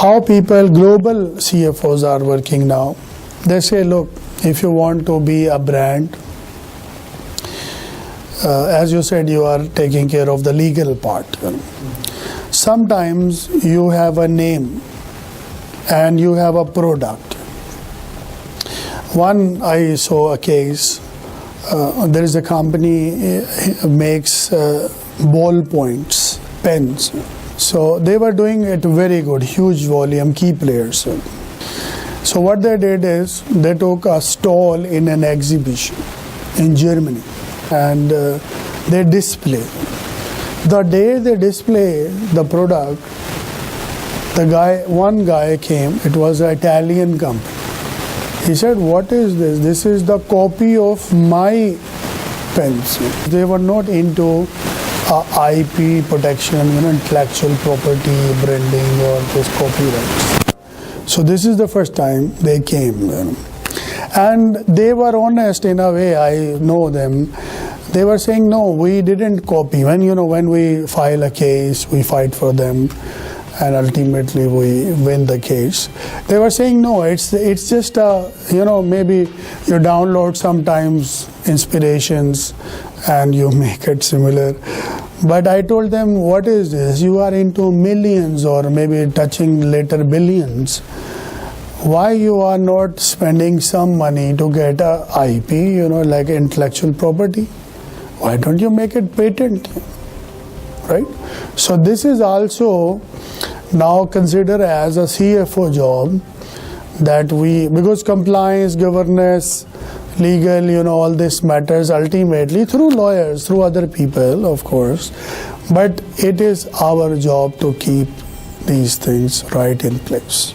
how people, global CFOs are working now. They say, look, if you want to be a brand, as you said, you are taking care of the legal part. Sometimes you have a name and you have a product. I saw a case. There is a company makes ballpoints, pens. So they were doing it very good, huge volume, key players. So what they did is they took a stall in an exhibition in Germany and they display. The day they display the product, one guy came, it was an Italian company. He said, what is this? This is the copy of my pens. They were not into IP protection, intellectual property, branding, or just copyrights. So this is the first time they came. And they were honest in a way, I know them. They were saying, no, we didn't copy. When we file a case, we fight for them, and ultimately we win the case. They were saying, no, it's just maybe you download sometimes inspirations and you make it similar. But I told them, what is this? You are into millions or maybe touching later billions. Why you are not spending some money to get a IP, like intellectual property? Why don't you make it patent? Right? So this is also now considered as a CFO job that because compliance, governance, legal, all this matters ultimately through lawyers, through other people, of course. But it is our job to keep these things right in place.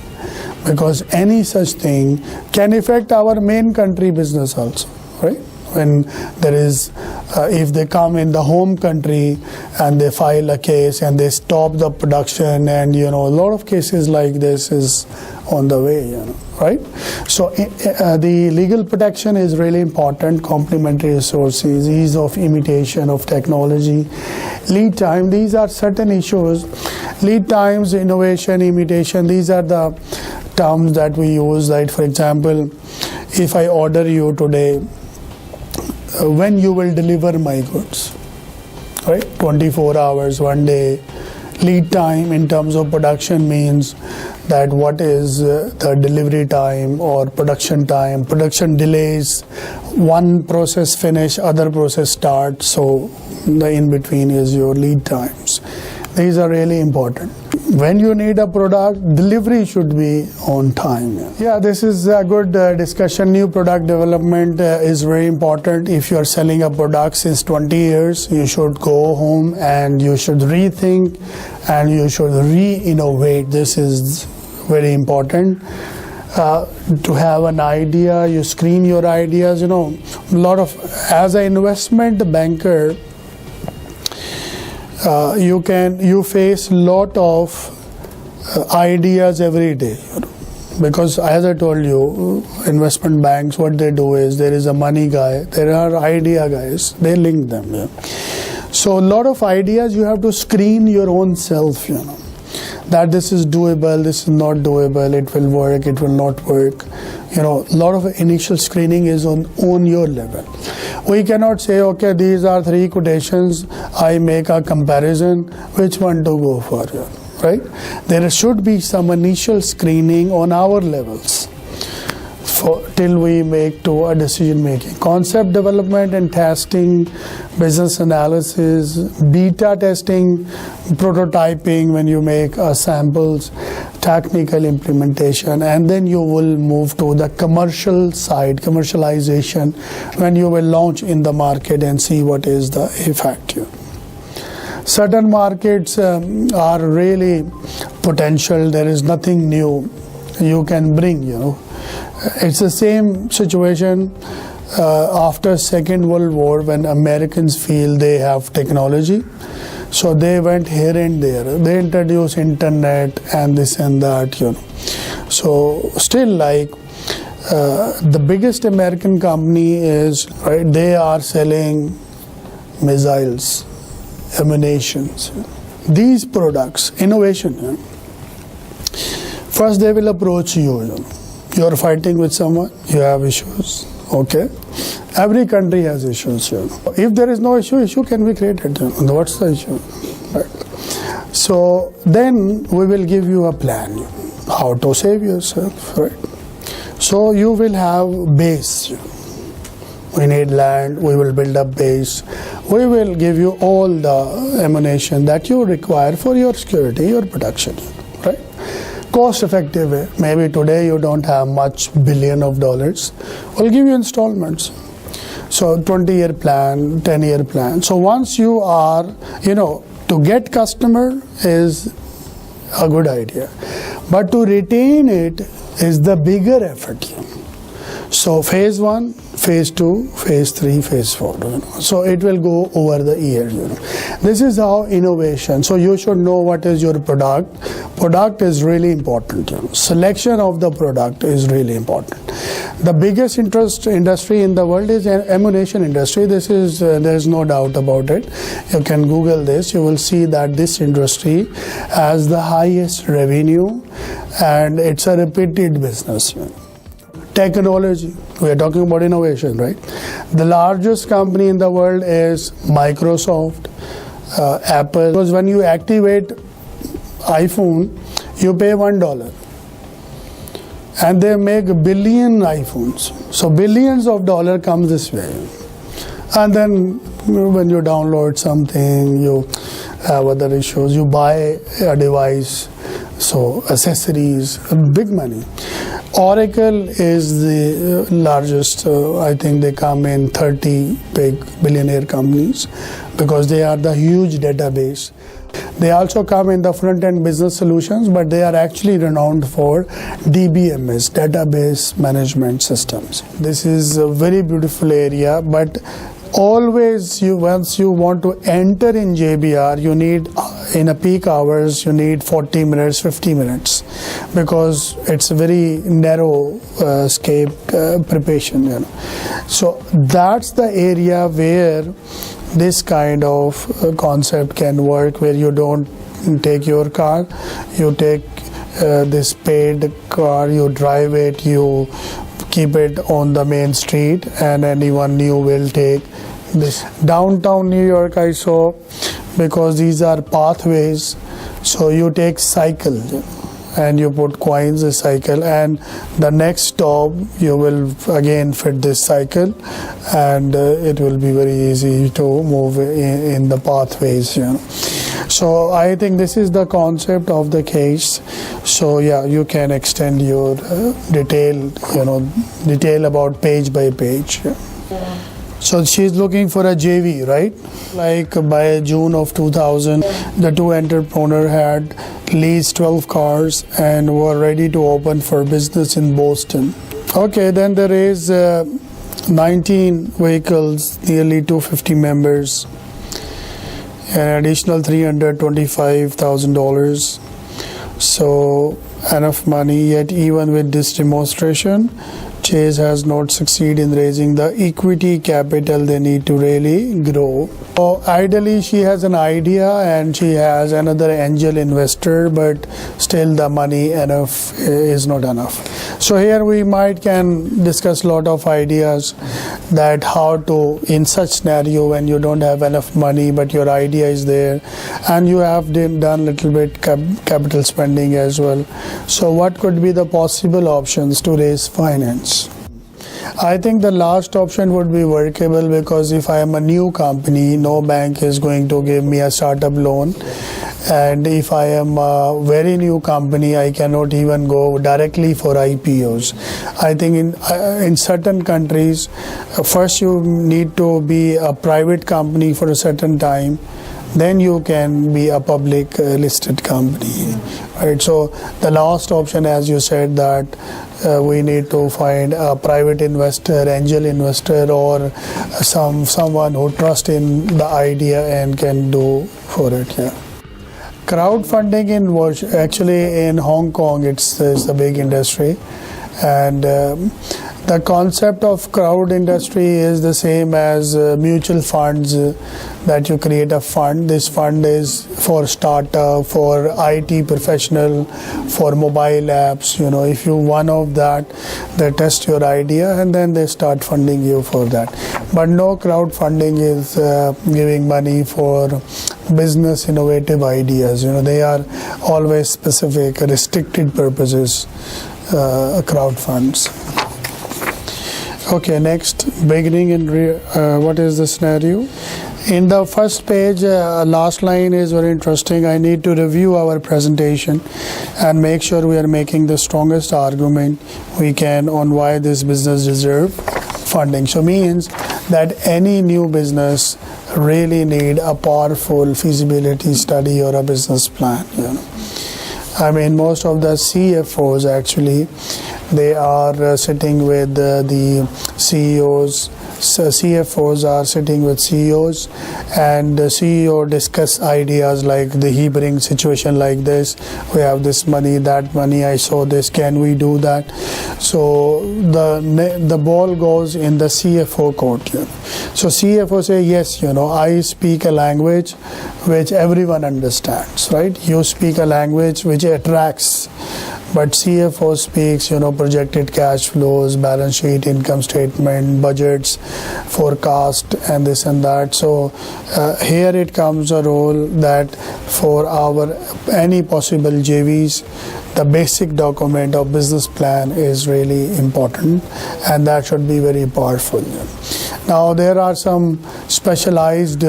Because any such thing can affect our main country business also, right? When there is, if they come in the home country and they file a case and they stop the production, and a lot of cases like this is on the way, right? So the legal protection is really important. Complementary resources, ease of imitation of technology, lead time. These are certain issues. Lead times, innovation, imitation. These are the terms that we use. Like for example, if I order you today, when you will deliver my goods, right? 24 hours, 1 day. Lead time in terms of production means that what is the delivery time or production time. Production delays, one process finish, other process start. So the in between is your lead times. These are really important. When you need a product, delivery should be on time. Yeah, this is a good discussion. New product development is very important. If you are selling a product since 20 years, you should go home and you should rethink and you should re-innovate. This is very important. To have an idea, you screen your ideas. As an investment banker, you face lot of ideas every day, because as I told you, investment banks, what they do is there is a money guy, there are idea guys, they link them. So a lot of ideas you have to screen your own self, that this is doable, this is not doable, it will work, it will not work. A lot of initial screening is on your level. We cannot say, okay, these are 3 quotations, I make a comparison, which one to go for, right? There should be some initial screening on our levels till we make to a decision making. Concept development and testing, business analysis, beta testing, prototyping when you make samples, technical implementation, and then you will move to the commercial side, commercialization, when you will launch in the market and see what is the effect. Certain markets are really potential, there is nothing new you can bring, It's the same situation after Second World War, when Americans feel they have technology. So they went here and there. They introduced internet and this and that, So still, like the biggest American company is, right, they are selling missiles, ammunitions. These products, innovation. First they will approach you. You are fighting with someone, you have issues. Okay, every country has issues. If there is no issue can be created. What's the issue? Right. So then we will give you a plan how to save yourself. Right. So you will have base. We need land. We will build up base. We will give you all the ammunition that you require for your security, your protection. Right. Cost effective way. Maybe today you don't have much billion of dollars. We'll give you installments. So 20-year plan, 10-year plan. So once you are, to get customer is a good idea. But to retain it is the bigger effort. So phase 1, phase 2, phase 3, phase 4. So it will go over the years. This is how innovation. So you should know what is your product. Product is really important. Selection of the product is really important. The biggest industry in the world is ammunition industry. This is there is no doubt about it. You can Google this. You will see that this industry has the highest revenue, and it's a repeated business. Technology. We are talking about innovation, right? The largest company in the world is Microsoft, Apple. Because when you activate iPhone, you pay $1. And they make billion iPhones. So billions of dollars comes this way. And then when you download something, you have other issues. You buy a device, so accessories, big money. Oracle is the largest. I think they come in 30 big billionaire companies because they are the huge database. They also come in the front-end business solutions, but they are actually renowned for DBMS, database management systems. This is a very beautiful area, but always once you want to enter in JBR, you need, in a peak hours, you need 40 minutes, 50 minutes, because it's a very narrow scape preparation. So that's the area where this kind of concept can work, where you don't take your car, you take this paid car, you drive it, you keep it on the main street, and anyone new will take this. Downtown New York I saw, because these are pathways, so you take cycle and you put coins a cycle, and the next stop you will again fit this cycle, and it will be very easy to move in the pathways. So I think this is the concept of the case. So yeah, you can extend your detail about page by page. So she's looking for a JV, right? Like by June of 2000, the two entrepreneurs had leased 12 cars and were ready to open for business in Boston. Okay, then there is 19 vehicles, nearly 250 members, an additional $325,000. So enough money, yet even with this demonstration, Chase has not succeeded in raising the equity capital they need to really grow. So ideally she has an idea and she has another angel investor, but still the money is not enough. So here we can discuss a lot of ideas that how to, in such scenario when you don't have enough money but your idea is there and you have done little bit capital spending as well. So what could be the possible options to raise finance? I think the last option would be workable, because if I am a new company, no bank is going to give me a startup loan. And if I am a very new company, I cannot even go directly for IPOs. I think in certain countries, first you need to be a private company for a certain time, then you can be a public listed company. Right? So the last option, as you said, that we need to find a private investor, angel investor, or someone who trusts in the idea and can do for it. Yeah. Crowdfunding in Hong Kong, it's a big industry, and The concept of crowd industry is the same as mutual funds, that you create a fund. This fund is for startup, for IT professional, for mobile apps. If you one of that, they test your idea and then they start funding you for that. But no crowdfunding is giving money for business innovative ideas. They are always specific, restricted purposes, crowd funds. Okay, next, beginning in what is the scenario? In the first page, last line is very interesting. I need to review our presentation and make sure we are making the strongest argument we can on why this business deserves funding. So means that any new business really need a powerful feasibility study or a business plan. I mean, most of the CFOs actually, they are sitting with the CEOs. So CFOs are sitting with CEOs, and the CEO discuss ideas like he brings situation like this. We have this money, that money. I saw this. Can we do that? So the ball goes in the CFO court. So CFO say, yes, I speak a language which everyone understands, right? You speak a language which attracts. But CFO speaks, projected cash flows, balance sheet, income statement, budgets, forecast, and this and that. So here it comes a role that for any possible JVs, the basic document of business plan is really important, and that should be very powerful. Now there are some specialized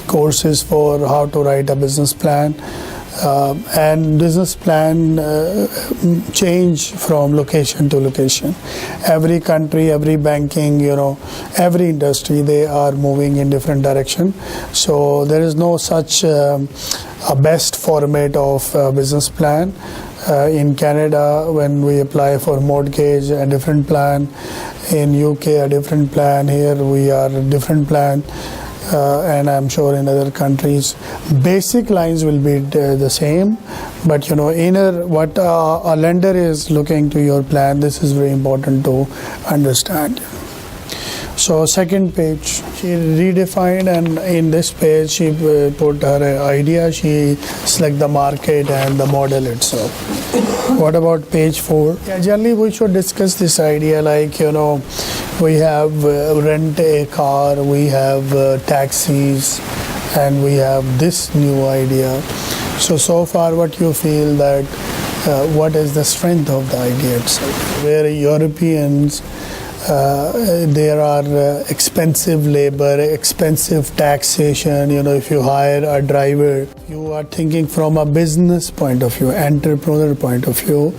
courses for how to write a business plan. And business plan change from location to location. Every country, every banking, every industry, they are moving in different direction. So there is no such a best format of business plan. In Canada, when we apply for mortgage, a different plan. In UK, a different plan. Here we are a different plan. And I'm sure in other countries, basic lines will be the same, but what a lender is looking to your plan, this is very important to understand. So second page, she redefined, and in this page she put her idea, she select the market and the model itself. What about page 4? Yeah, generally we should discuss this idea like, we have rent a car, we have taxis, and we have this new idea. So far what you feel that what is the strength of the idea itself? Where Europeans, there are expensive labor, expensive taxation. If you hire a driver, you are thinking from a business point of view, entrepreneur point of view.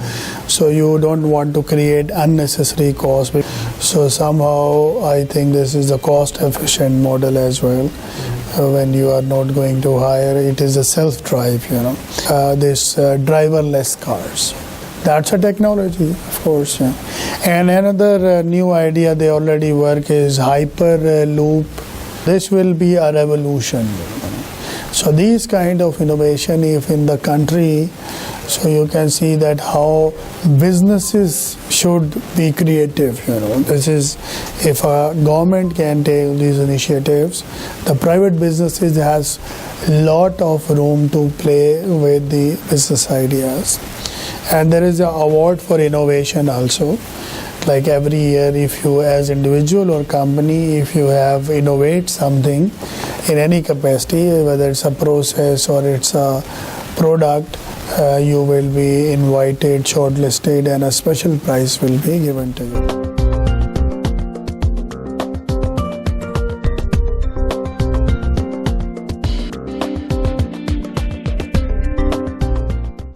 So you don't want to create unnecessary costs. So somehow I think this is a cost efficient model as well. When you are not going to hire, it is a self-drive, this driverless cars. That's a technology, of course. Yeah. And another new idea they already work is Hyperloop. This will be a revolution. So these kind of innovation, if in the country, so you can see that how businesses should be creative. This is, if a government can take these initiatives, the private businesses has lot of room to play with the business ideas. And there is an award for innovation also. Like every year, if you as individual or company, if you have innovate something in any capacity, whether it's a process or it's a product, you will be invited, shortlisted, and a special prize will be given to you.